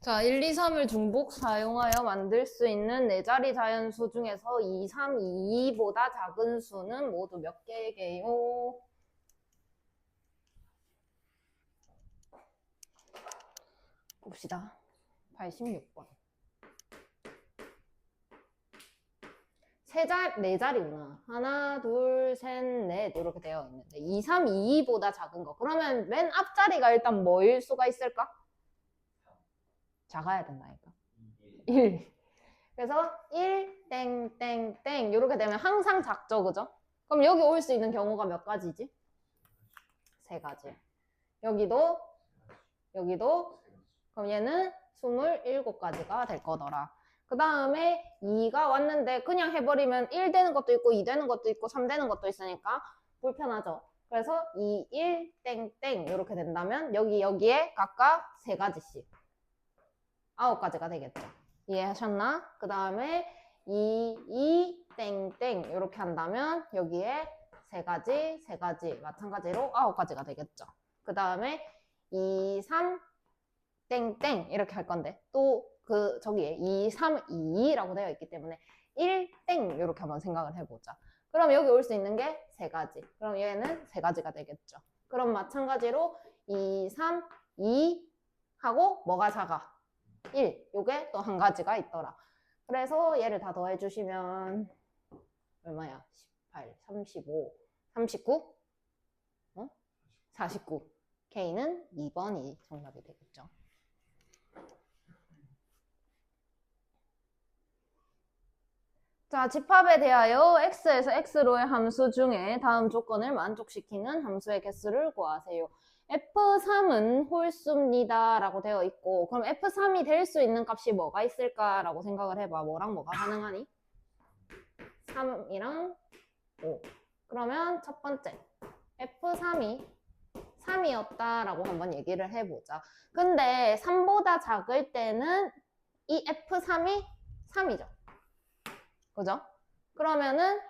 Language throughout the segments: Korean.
자, 1, 2, 3을 중복 사용하여 만들 수 있는 4자리 자연수 중에서 2, 3, 2, 2보다 작은 수는 모두 몇 개게요? 봅시다. 86번. 네 자리구나. 하나, 둘, 셋, 넷 이렇게 되어 있는데 2, 3, 2, 2보다 작은 거. 그러면 맨 앞자리가 일단 뭐일 수가 있을까? 작아야 된다니까. 1. 그래서 1, 땡, 땡, 땡 이렇게 되면 항상 작죠, 그죠? 그럼 여기 올 수 있는 경우가 몇 가지지? 3가지. 여기도, 여기도. 그럼 얘는 27가지가 될 거더라. 그 다음에 2가 왔는데 그냥 해버리면 1 되는 것도 있고 2 되는 것도 있고 3 되는 것도 있으니까 불편하죠. 그래서 2, 1, 땡, 땡 이렇게 된다면 여기에 각각 3가지씩 9가지가 되겠죠. 이해하셨나? 그 다음에 2, 2, 땡, 땡 이렇게 한다면 여기에 3가지 마찬가지로 9가지가 되겠죠. 그 다음에 2, 3, 땡, 땡 이렇게 할 건데 또 저기에 2, 3, 2 라고 되어 있기 때문에 1, 땡 이렇게 한번 생각을 해보자. 그럼 여기 올 수 있는 게 3가지. 그럼 얘는 3가지가 되겠죠. 그럼 마찬가지로 2, 3, 2 하고 뭐가 작아? 1. 요게 또 한 가지가 있더라. 그래서 얘를 다 더해주시면 얼마야? 18, 35, 39? 49. K는 2번이 정답이 되겠죠. 자, 집합에 대하여 x에서 x로의 함수 중에 다음 조건을 만족시키는 함수의 개수를 구하세요. F3은 홀수입니다 라고 되어 있고 그럼 F3이 될 수 있는 값이 뭐가 있을까 라고 생각을 해봐. 뭐랑 뭐가 가능하니? 3이랑 5. 그러면 첫 번째 F3이 3이었다 라고 한번 얘기를 해보자. 근데 3보다 작을 때는 이 F3이 3이죠. 그죠? 그러면은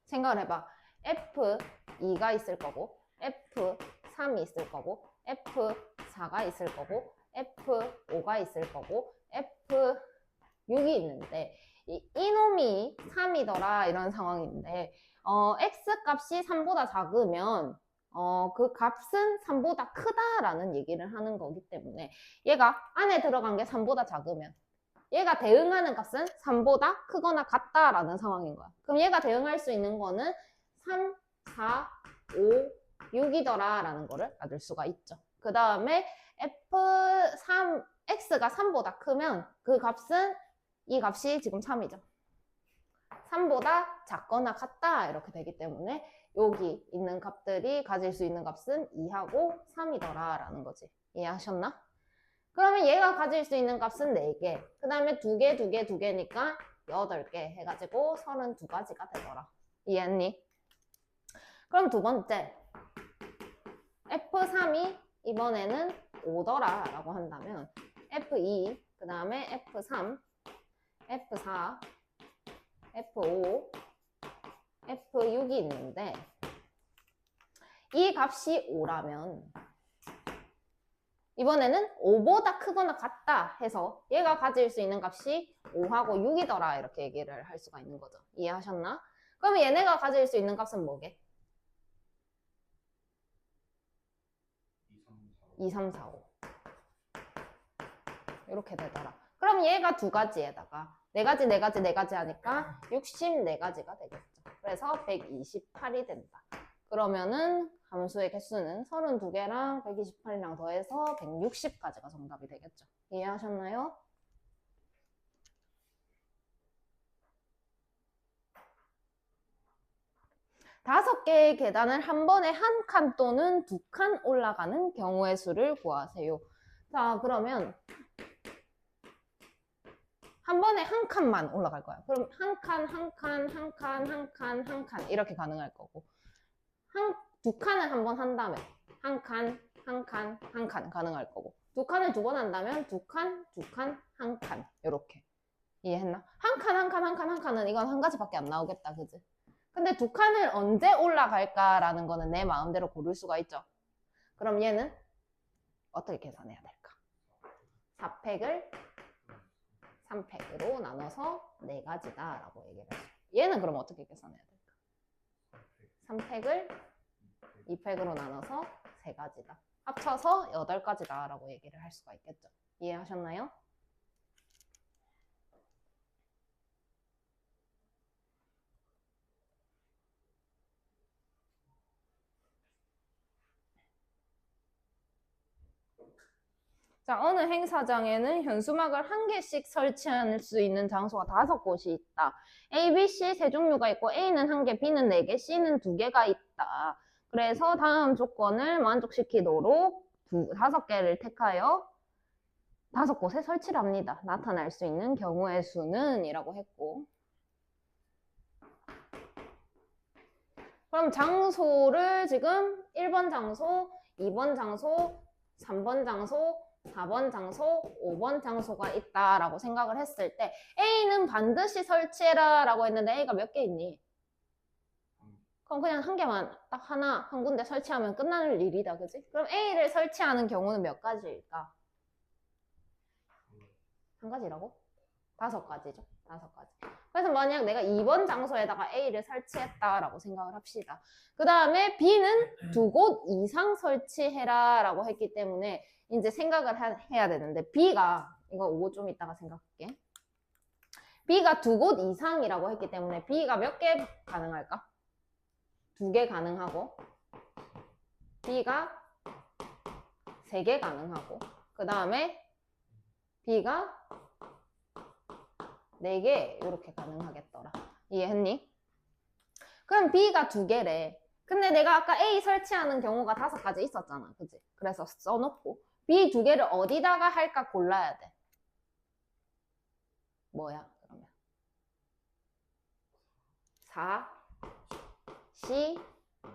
생각을 해봐. F2가 있을 거고 F3이 있을 거고 F4가 있을 거고 F5가 있을 거고 F6이 있는데 이놈이 3이더라 이런 상황인데 X값이 3보다 작으면 그 값은 3보다 크다라는 얘기를 하는 거기 때문에 얘가 안에 들어간 게 3보다 작으면 얘가 대응하는 값은 3보다 크거나 같다라는 상황인 거야. 그럼 얘가 대응할 수 있는 거는 3, 4, 5, 6이더라 라는 거를 받을 수가 있죠. 그 다음에 F3, X가 3보다 크면 그 값은 이 값이 지금 3이죠. 3보다 작거나 같다 이렇게 되기 때문에 여기 있는 값들이 가질 수 있는 값은 2하고 3이더라 라는 거지. 이해하셨나? 그러면 얘가 가질 수 있는 값은 4개. 그 다음에 2개, 2개, 2개니까 8개 해가지고 32가지가 되더라. 이해했니? 그럼 두 번째. F3이 이번에는 5더라 라고 한다면 F2, 그 다음에 F3, F4, F5, F6이 있는데 이 값이 5라면 이번에는 5보다 크거나 같다 해서 얘가 가질 수 있는 값이 5하고 6이더라 이렇게 얘기를 할 수가 있는 거죠. 이해하셨나? 그러면 얘네가 가질 수 있는 값은 뭐게? 2, 3, 4, 5 이렇게 되더라. 그럼 얘가 2가지에다가 4가지, 4가지, 4가지 하니까 64가지가 되겠죠. 그래서 128이 된다. 그러면은 함수의 개수는 32개랑 128이랑 더해서 160가지가 정답이 되겠죠. 이해하셨나요? 다섯 개의 계단을 한 번에 한 칸 또는 2칸 올라가는 경우의 수를 구하세요. 자, 그러면 한 번에 한 칸만 올라갈 거야. 그럼 한 칸, 한 칸, 한 칸, 한 칸, 한 칸 이렇게 가능할 거고 2칸을 한 번 한다면 한 칸, 한 칸, 한 칸 가능할 거고 2칸을 2번 한다면 2칸, 2칸, 한 칸 이렇게 이해했나? 한 칸, 한 칸, 한 칸, 한 칸은 이건 한 가지밖에 안 나오겠다, 그지? 근데 2칸을 언제 올라갈까라는 거는 내 마음대로 고를 수가 있죠. 그럼 얘는 어떻게 계산해야 될까? 4팩을 3팩으로 나눠서 4가지다라고 얘기를 했어요. 얘는 그럼 어떻게 계산해야 될까? 3팩을 2팩으로 나눠서 3가지다. 합쳐서 8가지다라고 얘기를 할 수가 있겠죠. 이해하셨나요? 자, 어느 행사장에는 현수막을 1개씩 설치할 수 있는 장소가 5곳이 있다. A, B, C 세 종류가 있고 A는 1개, B는 4개, C는 2개가 있다. 그래서 다음 조건을 만족시키도록 5개를 택하여 5곳에 설치를 합니다. 나타날 수 있는 경우의 수는 이라고 했고, 그럼 장소를 지금 1번 장소, 2번 장소, 3번 장소, 4번 장소, 5번 장소가 있다라고 생각을 했을 때 A는 반드시 설치해라 라고 했는데 A가 몇 개 있니? 그럼 그냥 한 개만 딱 하나 한 군데 설치하면 끝나는 일이다, 그지? 그럼 A를 설치하는 경우는 몇 가지일까? 한 가지라고? 5가지죠. 5가지. 그래서 만약 내가 2번 장소에다가 A를 설치했다라고 생각을 합시다. 그 다음에 B는 2곳 이상 설치해라 라고 했기 때문에 이제 생각을 해야 되는데 B가, 이거 오고 좀 이따가 생각할게. B가 2곳 이상이라고 했기 때문에 B가 몇 개 가능할까? 2개 가능하고 B가 3개 가능하고 그 다음에 B가 4개 이렇게 가능하겠더라. 이해했니? 그럼 B가 2개래. 근데 내가 아까 A 설치하는 경우가 5가지 있었잖아. 그치? 그래서 써놓고 B 2개를 어디다가 할까 골라야 돼. 뭐야 그러면? 4, C,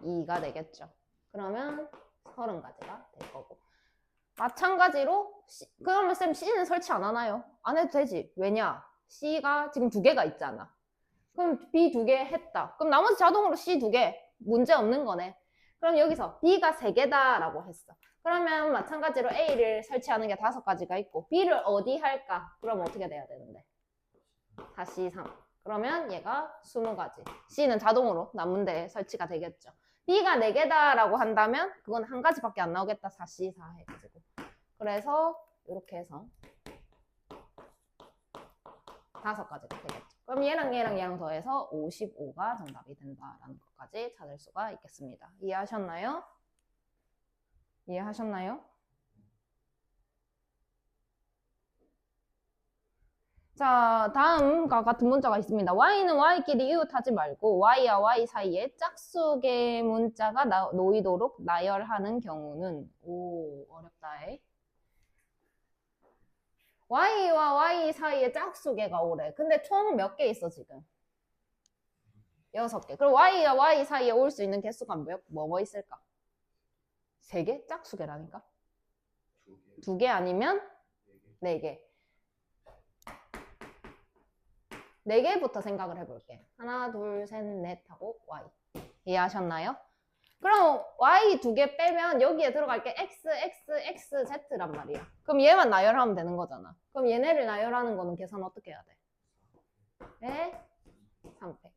2가 되겠죠. 그러면 30가지가 될 거고. 마찬가지로 그러면 쌤 C는 설치 안 하나요? 안 해도 되지. 왜냐? C가 지금 2개가 있잖아. 그럼 B 2개 했다. 그럼 나머지 자동으로 C 2개. 문제 없는 거네. 그럼 여기서 B가 3개다 라고 했어. 그러면 마찬가지로 A를 설치하는 게 5가지가 있고 B를 어디 할까? 그럼 어떻게 돼야 되는데? 4C 3. 그러면 얘가 20가지. C는 자동으로 남은 데 설치가 되겠죠. B가 4개다 라고 한다면 그건 한 가지밖에 안 나오겠다. 4C 4 해가지고. 그래서 이렇게 해서 5가지가 되겠죠. 그럼 얘랑 더해서 55가 정답이 된다라는 것까지 찾을 수가 있겠습니다. 이해하셨나요? 이해하셨나요? 자, 다음과 같은 문자가 있습니다. Y는 Y끼리 이웃하지 말고 Y와 Y 사이에 짝수의 문자가 놓이도록 나열하는 경우는 오, 어렵다. Y와 Y 사이에 짝수개가 오래. 근데 총 몇 개 있어 지금? 6개. 그럼 Y와 Y 사이에 올 수 있는 개수가 뭐 있을까? 3개? 짝수개라니까? 2개 아니면 4개. 4개부터 생각을 해볼게. 하나, 둘, 셋, 넷 하고 Y. 이해하셨나요? 그럼 Y 2개 빼면 여기에 들어갈 게 X, X, X, Z란 말이야. 그럼 얘만 나열하면 되는 거잖아. 그럼 얘네를 나열하는 거는 계산 어떻게 해야 돼? 네? 3팩.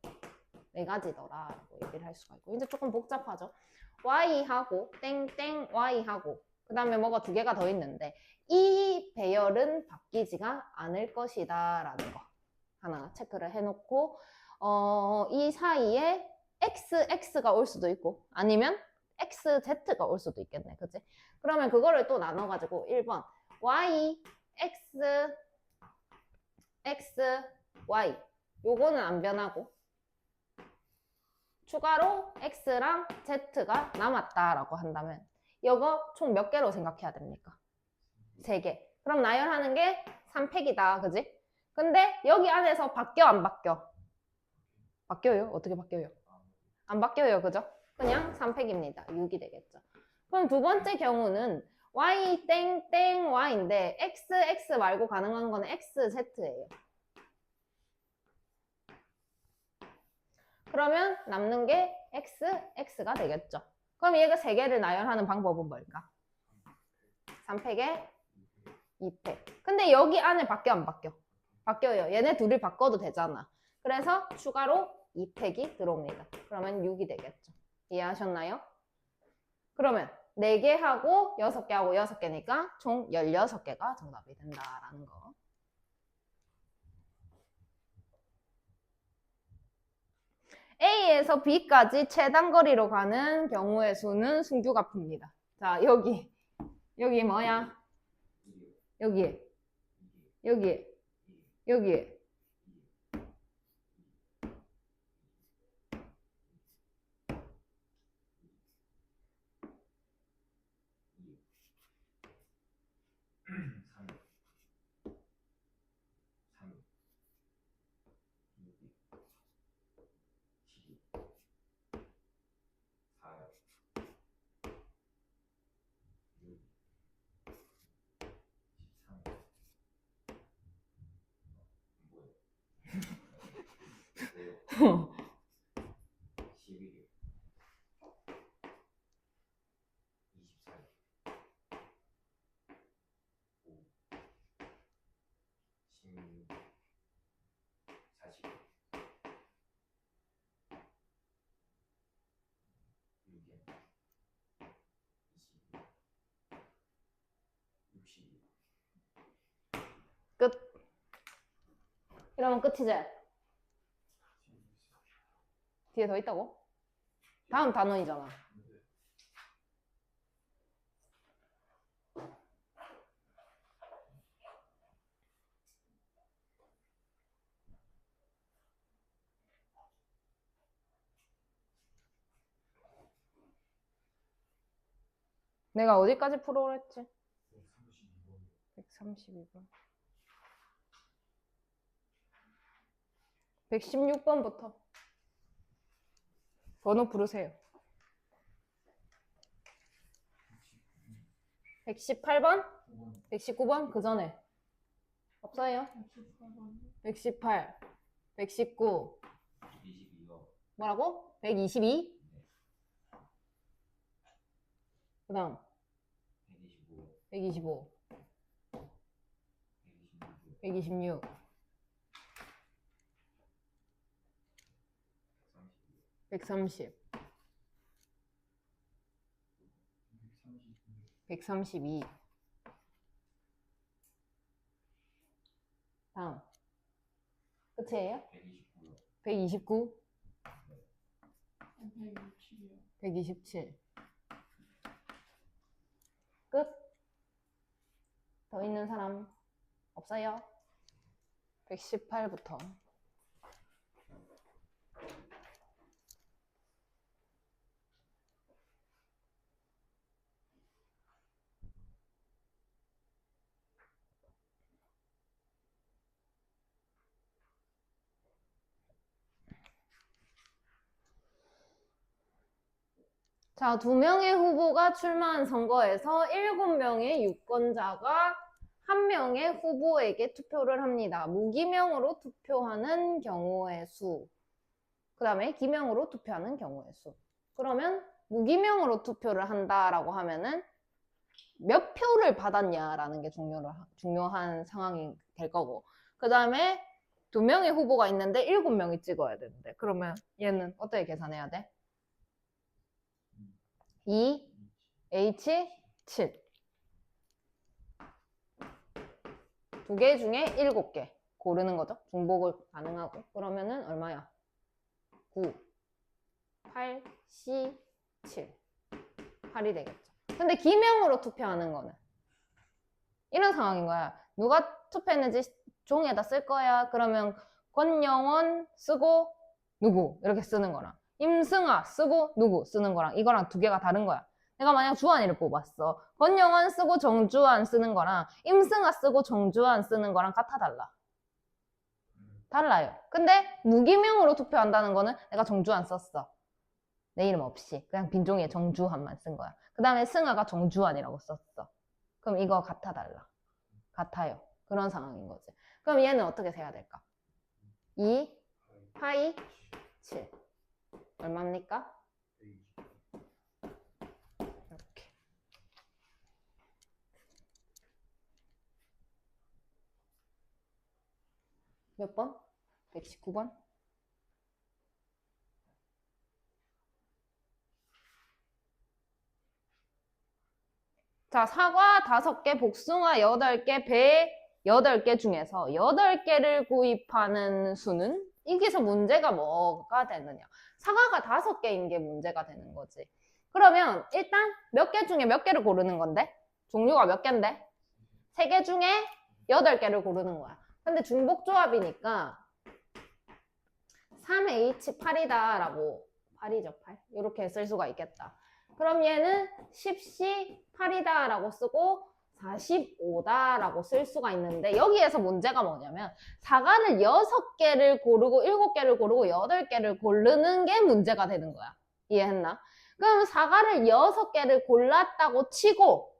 4가지더라 라고 얘기를 할 수가 있고. 이제 조금 복잡하죠. Y하고 땡땡 Y하고 그 다음에 뭐가 2개가 더 있는데 이 배열은 바뀌지가 않을 것이다 라는 거 하나 체크를 해놓고 이 사이에 XX가 올 수도 있고 아니면 XZ가 올 수도 있겠네. 그치? 그러면 그거를 또 나눠가지고 1번 Y, X, X, Y 요거는 안 변하고 추가로 X랑 Z가 남았다라고 한다면 이거 총 몇 개로 생각해야 됩니까? 3개. 그럼 나열하는 게 3팩이다. 그지? 근데 여기 안에서 바뀌어 안 바뀌어? 바뀌어요? 어떻게 바뀌어요? 안 바뀌어요. 그죠? 그냥 3팩입니다. 6이 되겠죠. 그럼 두 번째 경우는 Y 땡땡 Y인데 XX 말고 가능한 거는 XZ예요. 그러면 남는 게 X가 되겠죠. 그럼 얘가 3개를 나열하는 방법은 뭘까? 3팩에 2팩. 근데 여기 안에 바뀌어 안 바뀌어? 바뀌어요. 얘네 둘이 바꿔도 되잖아. 그래서 추가로 2팩이 들어옵니다. 그러면 6이 되겠죠. 이해하셨나요? 그러면 4개 하고 6개 하고 6개니까 총 16개가 정답이 된다라는 거. A에서 B까지 최단거리로 가는 경우의 수는 순규가표입니다. 자, 여기 뭐야? 여기에, 여기에. 끝. 이러면 끝이지? 뒤에 더 있다고? 다음 단원이잖아. 내가 어디까지 풀어오라 했지? 132번. 116번부터 번호 부르세요. 118번? 119번? 그 전에 없어요? 118, 119 뭐라고? 122? 그 다음 125 126 130 132 다음 끝이에요? 129 127 끝? 더 있는 사람 없어요? 118부터 자, 2명의 후보가 출마한 선거에서 7명의 유권자가 1명의 후보에게 투표를 합니다. 무기명으로 투표하는 경우의 수. 그 다음에 기명으로 투표하는 경우의 수. 그러면 무기명으로 투표를 한다라고 하면은 몇 표를 받았냐라는 게 중요한 상황이 될 거고. 그 다음에 2명의 후보가 있는데 7명이 찍어야 되는데. 그러면 얘는 어떻게 계산해야 돼? 2, H, 7. 2개 중에 7개 고르는 거죠. 중복을 가능하고. 그러면은 얼마야? 9, 8, C, 7. 8이 되겠죠. 근데 기명으로 투표하는 거는 이런 상황인 거야. 누가 투표했는지 종이에다 쓸 거야. 그러면 권영원 쓰고 누구 이렇게 쓰는 거랑 임승아 쓰고 누구 쓰는 거랑 이거랑 2개가 다른 거야. 내가 만약 주한이를 뽑았어. 권영원 쓰고 정주한 쓰는 거랑 임승아 쓰고 정주한 쓰는 거랑 같아 달라? 달라요. 근데 무기명으로 투표한다는 거는 내가 정주한 썼어. 내 이름 없이 그냥 빈 종이에 정주한만 쓴 거야. 그 다음에 승아가 정주한이라고 썼어. 그럼 이거 같아 달라? 같아요. 그런 상황인 거지. 그럼 얘는 어떻게 세야 될까? 2, 파이, 7. 얼마입니까? 이렇게. 몇 번? 119번? 자, 사과 5개, 복숭아 8개, 배 8개 중에서 8개를 구입하는 수는? 여기서 문제가 뭐가 되느냐? 사과가 5개인 게 문제가 되는 거지. 그러면 일단 몇 개 중에 몇 개를 고르는 건데? 종류가 몇 개인데? 3개 중에 8개를 고르는 거야. 근데 중복조합이니까 3H8이다 라고 8이죠, 8. 이렇게 쓸 수가 있겠다. 그럼 얘는 10C8이다 라고 쓰고 45다 라고 쓸 수가 있는데 여기에서 문제가 뭐냐면 사과를 6개를 고르고 7개를 고르고 8개를 고르는 게 문제가 되는 거야. 이해했나? 그럼 사과를 6개를 골랐다고 치고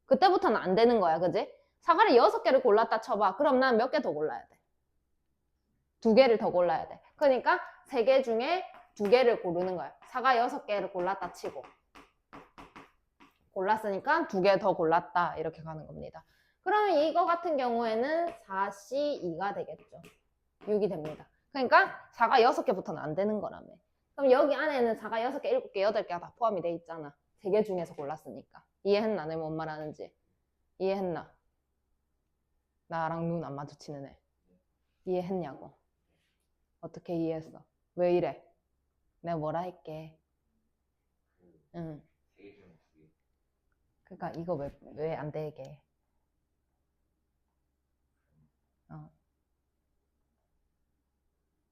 그때부터는 안 되는 거야. 그지? 사과를 6개를 골랐다 쳐봐. 그럼 난 몇 개 더 골라야 돼? 2개를 더 골라야 돼. 그러니까 3개 중에 2개를 고르는 거야. 사과 6개를 골랐다 치고 골랐으니까 2개 더 골랐다 이렇게 가는 겁니다. 그러면 이거 같은 경우에는 4C2가 되겠죠. 6이 됩니다. 그러니까 사과 6개부터는 안 되는 거라며. 그럼 여기 안에는 사과 6개, 7개, 8개가 다 포함이 돼 있잖아. 3개 중에서 골랐으니까. 이해했나? 내가 뭔 말하는지. 이해했나? 나랑 눈 안 마주치는 애. 이해했냐고. 어떻게 이해했어? 왜 이래? 내가 뭐라 할게. 응. 그러니까 이거 왜 안 되게?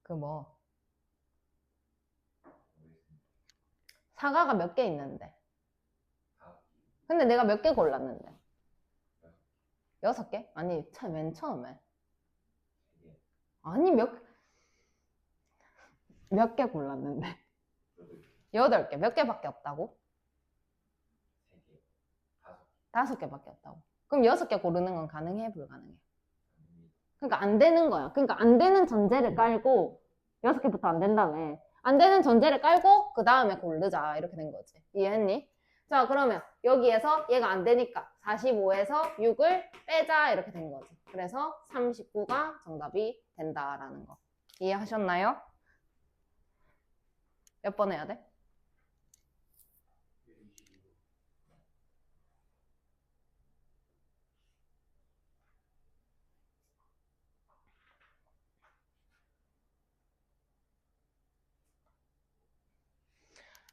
그 뭐? 사과가 몇 개 있는데. 근데 내가 몇 개 골랐는데. 6개? 아니, 맨 처음에. 아니, 몇 개 골랐는데. 8개. 몇 개밖에 없다고? 5개밖에 없다고. 그럼 6개 고르는 건 가능해? 불가능해? 그러니까 안 되는 거야. 그러니까 안 되는 전제를 깔고 6개부터 안 된다며. 안 되는 전제를 깔고 그 다음에 고르자. 이렇게 된 거지. 이해했니? 자, 그러면 여기에서 얘가 안 되니까 45에서 6을 빼자. 이렇게 된 거지. 그래서 39가 정답이 된다라는 거. 이해하셨나요? 몇 번 해야 돼?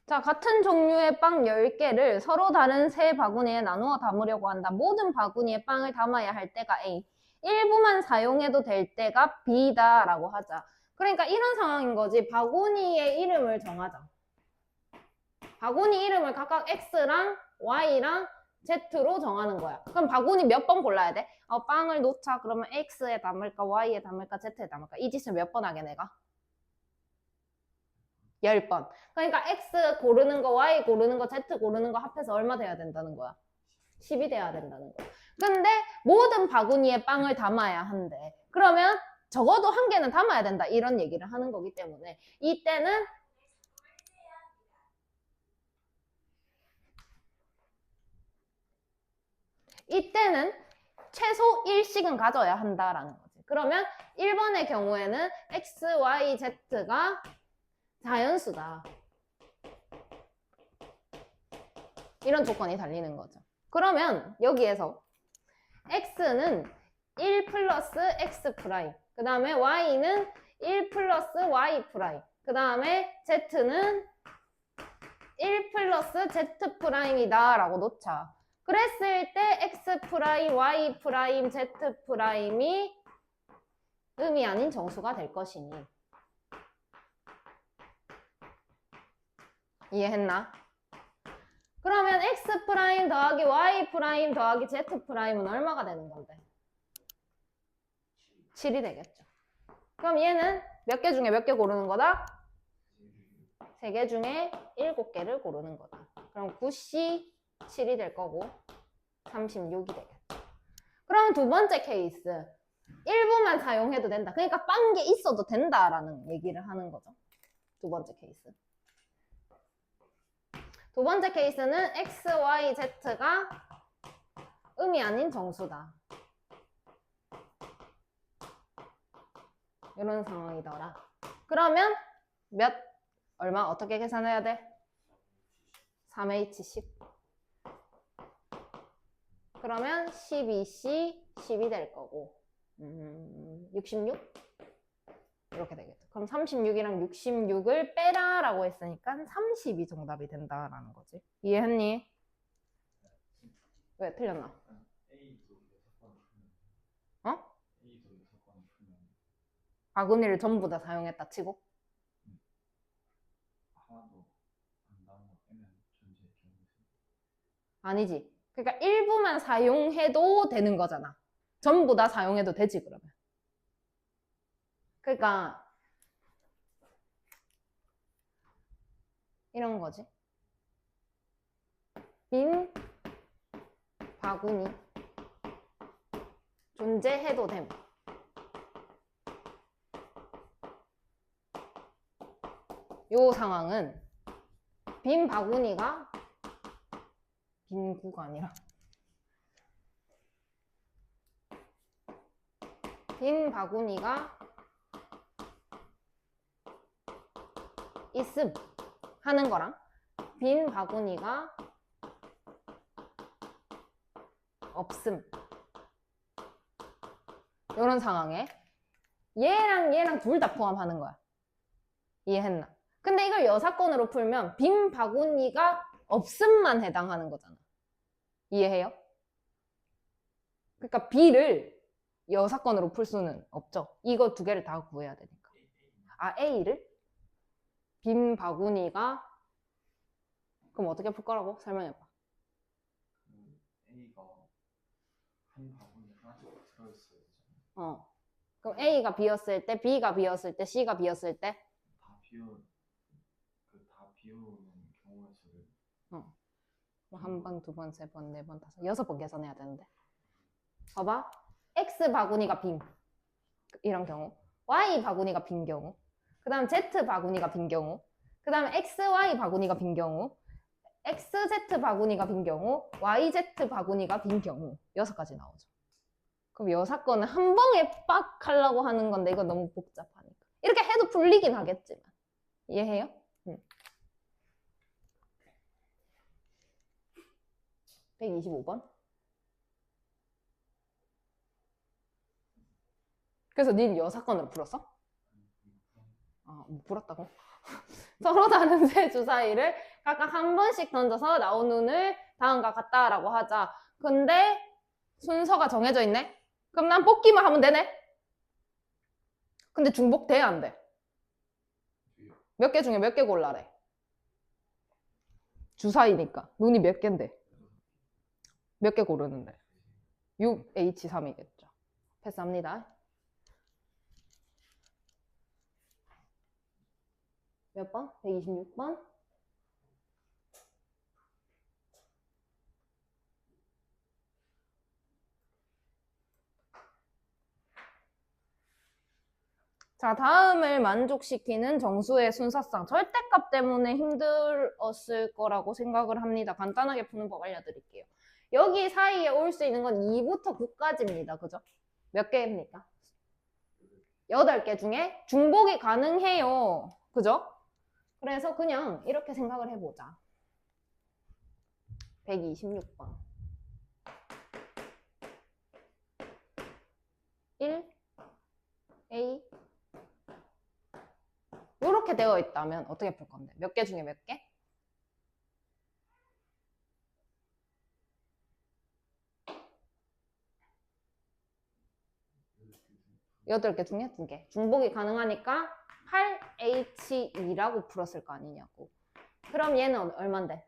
자, 같은 종류의 빵 10개를 서로 다른 세 바구니에 나누어 담으려고 한다. 모든 바구니에 빵을 담아야 할 때가 A. 일부만 사용해도 될 때가 B다 라고 하자. 그러니까 이런 상황인 거지. 바구니의 이름을 정하자. 바구니 이름을 각각 X랑 Y랑 Z로 정하는 거야. 그럼 바구니 몇 번 골라야 돼? 빵을 놓자. 그러면 X에 담을까, Y에 담을까, Z에 담을까? 이 짓을 몇 번 하게 내가? 10번. 그러니까 X 고르는 거, Y 고르는 거, Z 고르는 거 합해서 얼마 돼야 된다는 거야? 10이 돼야 된다는 거야. 근데 모든 바구니에 빵을 담아야 한대. 그러면 적어도 한 개는 담아야 된다. 이런 얘기를 하는 거기 때문에 이때는 최소 1씩은 가져야 한다라는 거지. 그러면 1번의 경우에는 X, Y, Z가 자연수다. 이런 조건이 달리는 거죠. 그러면 여기에서 X는 1 플러스 X 프라임, 그 다음에 Y는 1 플러스 Y 프라임, 그 다음에 Z는 1 플러스 Z 프라임이다 라고 놓자. 그랬을 때 X 프라임, Y 프라임, Z 프라임이 음이 아닌 정수가 될 것이니. 이해했나? 그러면 X 프라임 더하기 Y 프라임 더하기 Z 프라임은 얼마가 되는 건데? 7이 되겠죠. 그럼 얘는 몇 개 중에 몇 개 고르는 거다? 3개 중에 7개를 고르는 거다. 그럼 9C 7이 될 거고 36이 되겠죠. 그럼 두 번째 케이스. 일부만 사용해도 된다. 그러니까 빤 게 있어도 된다라는 얘기를 하는 거죠. 두 번째 케이스. 두 번째 케이스는 X, Y, Z가 음이 아닌 정수다. 이런 상황이더라. 그러면 얼마 어떻게 계산해야 돼? 3H10. 그러면 12C 10이 될 거고 66? 이렇게 되겠죠. 그럼 36이랑 66을 빼라 라고 했으니까 30이 정답이 된다라는 거지. 이해했니? 왜 틀렸나? 어? 바구니를 전부 다 사용했다 치고? 아니지. 그러니까 일부만 사용해도 되는 거잖아. 전부 다 사용해도 되지 그러면. 그러니까 이런 거지. 빈 바구니 존재해도 됨. 요 상황은 빈 바구니가 빈구가 아니라 빈 바구니가 있음 하는 거랑 빈 바구니가 없음 이런 상황에 얘랑 얘랑 둘 다 포함하는 거야. 이해했나? 근데 이걸 여사건으로 풀면 빈 바구니가 없음만 해당하는 거잖아. 이해해요? 그러니까 B를 여사건으로 풀 수는 없죠. 이거 두 개를 다 구해야 되니까. 아, A를? 빈 바구니가 그럼 어떻게 풀 거라고? 설명해봐. A가 한 바구니 하나씩 들어있어야 되잖아. 그럼 A가 B였을 때, B가 B였을 때, C가 B였을 때? 다 비우는 경우의 수를. 한 번, 두 번, 세 번, 네 번, 다섯, 6번 계산해야 되는데. 봐봐. X 바구니가 빈. 이런 경우. Y 바구니가 빈 경우. 그 다음 Z 바구니가 빈 경우. 그 다음에 XY 바구니가 빈 경우. XZ 바구니가 빈 경우. YZ 바구니가 빈 경우. 6가지 나오죠. 그럼 여사건은 한 방에 빡 하려고 하는 건데 이거 너무 복잡하니까. 이렇게 해도 풀리긴 하겠지만. 이해해요? 125번. 그래서 닌 여사건으로 풀었어? 뭐 풀었다고? 서로 다른 세 주사위를 각각 한 번씩 던져서 나온 운을 다음과 같다라고 하자. 근데 순서가 정해져 있네? 그럼 난 뽑기만 하면 되네? 근데 중복돼야 안 돼? 몇 개 중에 몇 개 골라래? 주사위니까 눈이 몇 개인데? 몇 개 고르는데? 6H3이겠죠. 패스합니다. 몇 번? 126번? 자, 다음을 만족시키는 정수의 순서상. 절대값 때문에 힘들었을 거라고 생각을 합니다. 간단하게 푸는 법 알려드릴게요. 여기 사이에 올 수 있는 건 2부터 9까지입니다. 그죠? 몇 개입니까? 8개 중에 중복이 가능해요. 그죠? 그래서 그냥 이렇게 생각을 해보자. 126번. 1, A. 이렇게 되어 있다면 어떻게 풀 건데? 몇 개 중에 몇 개? 8개 중에 2개. 중복이 가능하니까 8H2라고 풀었을 거 아니냐고. 그럼 얘는 얼만데?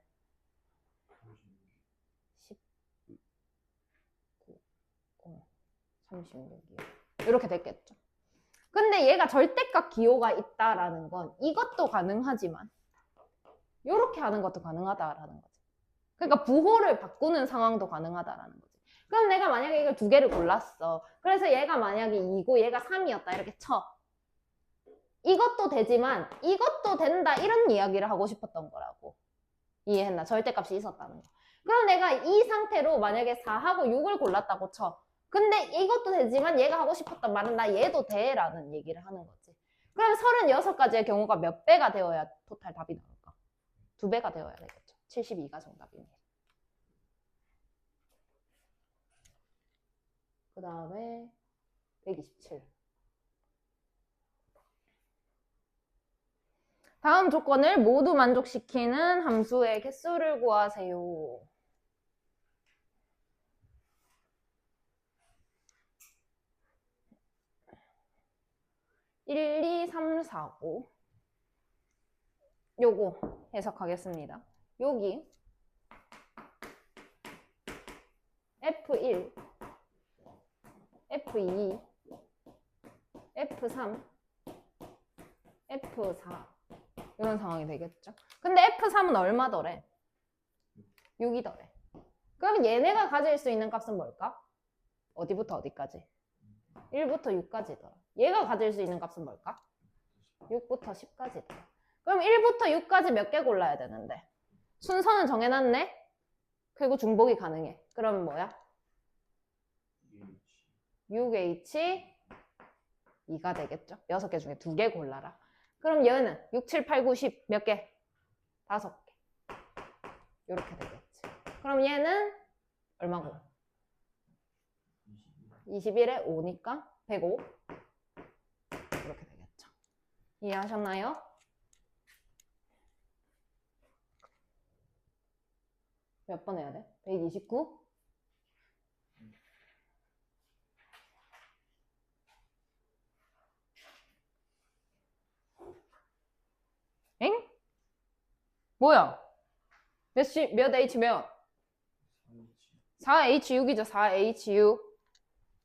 36이요. 이렇게 됐겠죠. 근데 얘가 절대값 기호가 있다라는 건 이것도 가능하지만 이렇게 하는 것도 가능하다라는 거지. 그러니까 부호를 바꾸는 상황도 가능하다라는 거지. 그럼 내가 만약에 이걸 2개를 골랐어. 그래서 얘가 만약에 2고 얘가 3이었다 이렇게 쳐. 이것도 되지만 이것도 된다 이런 이야기를 하고 싶었던 거라고. 이해했나? 절대값이 있었다는 거. 그럼 내가 이 상태로 만약에 4하고 6을 골랐다고 쳐. 근데 이것도 되지만 얘가 하고 싶었던 말은 나 얘도 돼 라는 얘기를 하는 거지. 그럼 36가지의 경우가 몇 배가 되어야 토탈 답이 나올까? 2배가 되어야 되겠죠. 72가 정답입니다. 그 다음에 127. 다음 조건을 모두 만족시키는 함수의 개수를 구하세요. 1, 2, 3, 4, 5. 요거 해석하겠습니다. 여기 F1, F2, F3, F4 이런 상황이 되겠죠. 근데 F3은 얼마더래? 6이더래. 그럼 얘네가 가질 수 있는 값은 뭘까? 어디부터 어디까지? 1부터 6까지더라. 얘가 가질 수 있는 값은 뭘까? 6부터 10까지더라. 그럼 1부터 6까지 몇 개 골라야 되는데? 순서는 정해놨네? 그리고 중복이 가능해. 그러면 뭐야? 6H 2가 되겠죠? 6개 중에 2개 골라라. 그럼 얘는 6, 7, 8, 9, 10 몇 개? 5개. 이렇게 되겠지. 그럼 얘는 얼마고? 21에 5니까 105. 이렇게 되겠죠. 이해하셨나요? 몇 번 해야 돼? 129? 엥? 뭐야? 몇 H 몇? 4H6이죠. 4H6.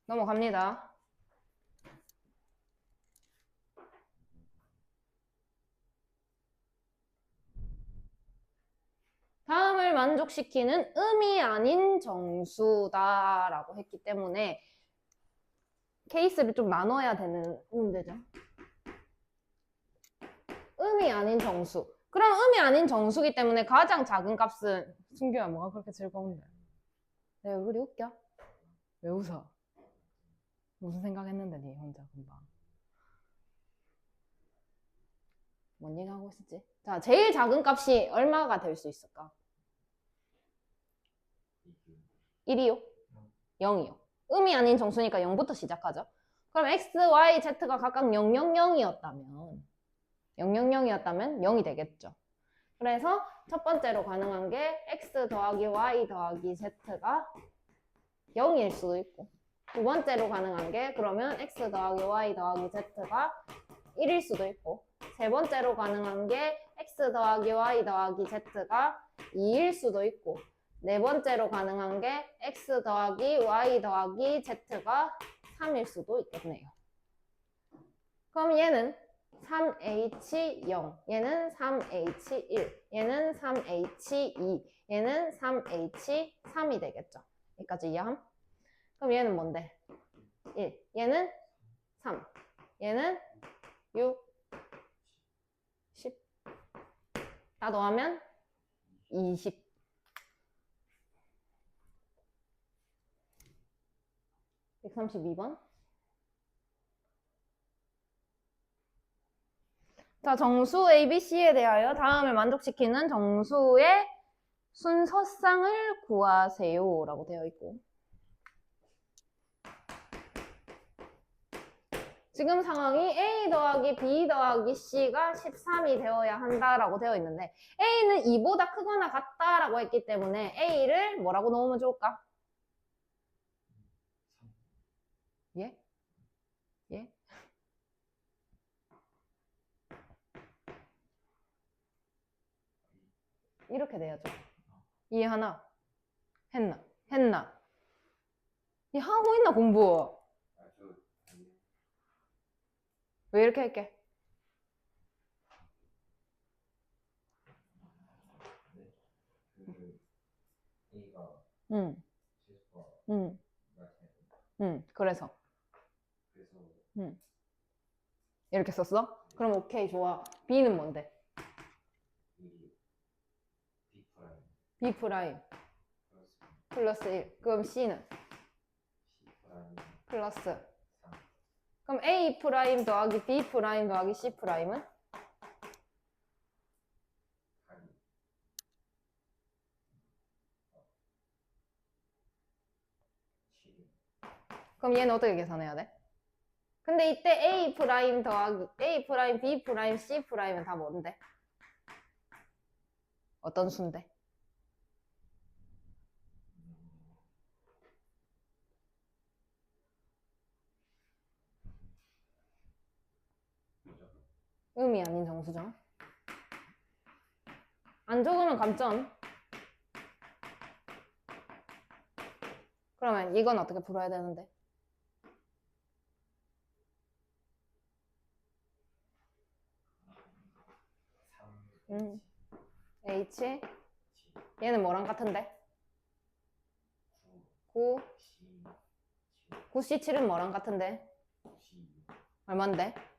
넘어갑니다. 다음을 만족시키는 음이 아닌 정수다라고 했기 때문에 케이스를 좀 나눠야 되는 문제죠. 음이 아닌 정수. 그럼 음이 아닌 정수기 때문에 가장 작은 값은 승규야 뭐가 그렇게 즐거운데? 내 얼굴이 웃겨? 왜 웃어? 무슨 생각했는데 니 혼자 금방. 뭔 얘기 하고 있었지? 자, 제일 작은 값이 얼마가 될 수 있을까? 1이요? 0이요. 음이 아닌 정수니까 0부터 시작하죠. 그럼 x, y, z가 각각 0, 0, 0이었다면 0이 되겠죠. 그래서 첫 번째로 가능한 게 x 더하기 y 더하기 z가 0일 수도 있고, 두 번째로 가능한 게 그러면 x 더하기 y 더하기 z가 1일 수도 있고, 세 번째로 가능한 게 x 더하기 y 더하기 z가 2일 수도 있고, 네 번째로 가능한 게 x 더하기 y 더하기 z가 3일 수도 있겠네요. 그럼 얘는 3H0, 얘는 3H1, 얘는 3H2, 얘는 3H3이 되겠죠. 여기까지 이해함? 그럼 얘는 뭔데? 1, 얘는 3, 얘는 6, 10. 다 더하면 20. (132번) 자, 정수 ABC에 대하여 다음을 만족시키는 정수의 순서쌍을 구하세요 라고 되어 있고, 지금 상황이 A 더하기 B 더하기 C가 13이 되어야 한다라고 되어 있는데 A는 2보다 크거나 같다라고 했기 때문에 A를 뭐라고 넣으면 좋을까? 예? 예? 이렇게 돼야죠. 이해하나? 했나? 했나? 이 하고 있나 공부? 왜 이렇게 할게? A가 응, 최소가 응, 응. 그래서 응. 이렇게 썼어? 그럼 오케이, 좋아. B는 뭔데? B B 프라임 플러스 1. 그럼 C는? 플러스. 3. 그럼 A 프라임 더하기 B 프라임 더하기 C 프라임은? 8. 그럼 얘는 어떻게 계산해야 돼? 근데 이때 A 프라임 더하기 A 프라임, B 프라임, C 프라임은 다 뭔데? 어떤 수인데? 의미 아닌 정수죠. 안 적으면 감점. 그러면 이건 어떻게 풀어야 되는데? H 얘는 뭐랑 같은데? 9 9C7은 뭐랑 같은데? 얼만데?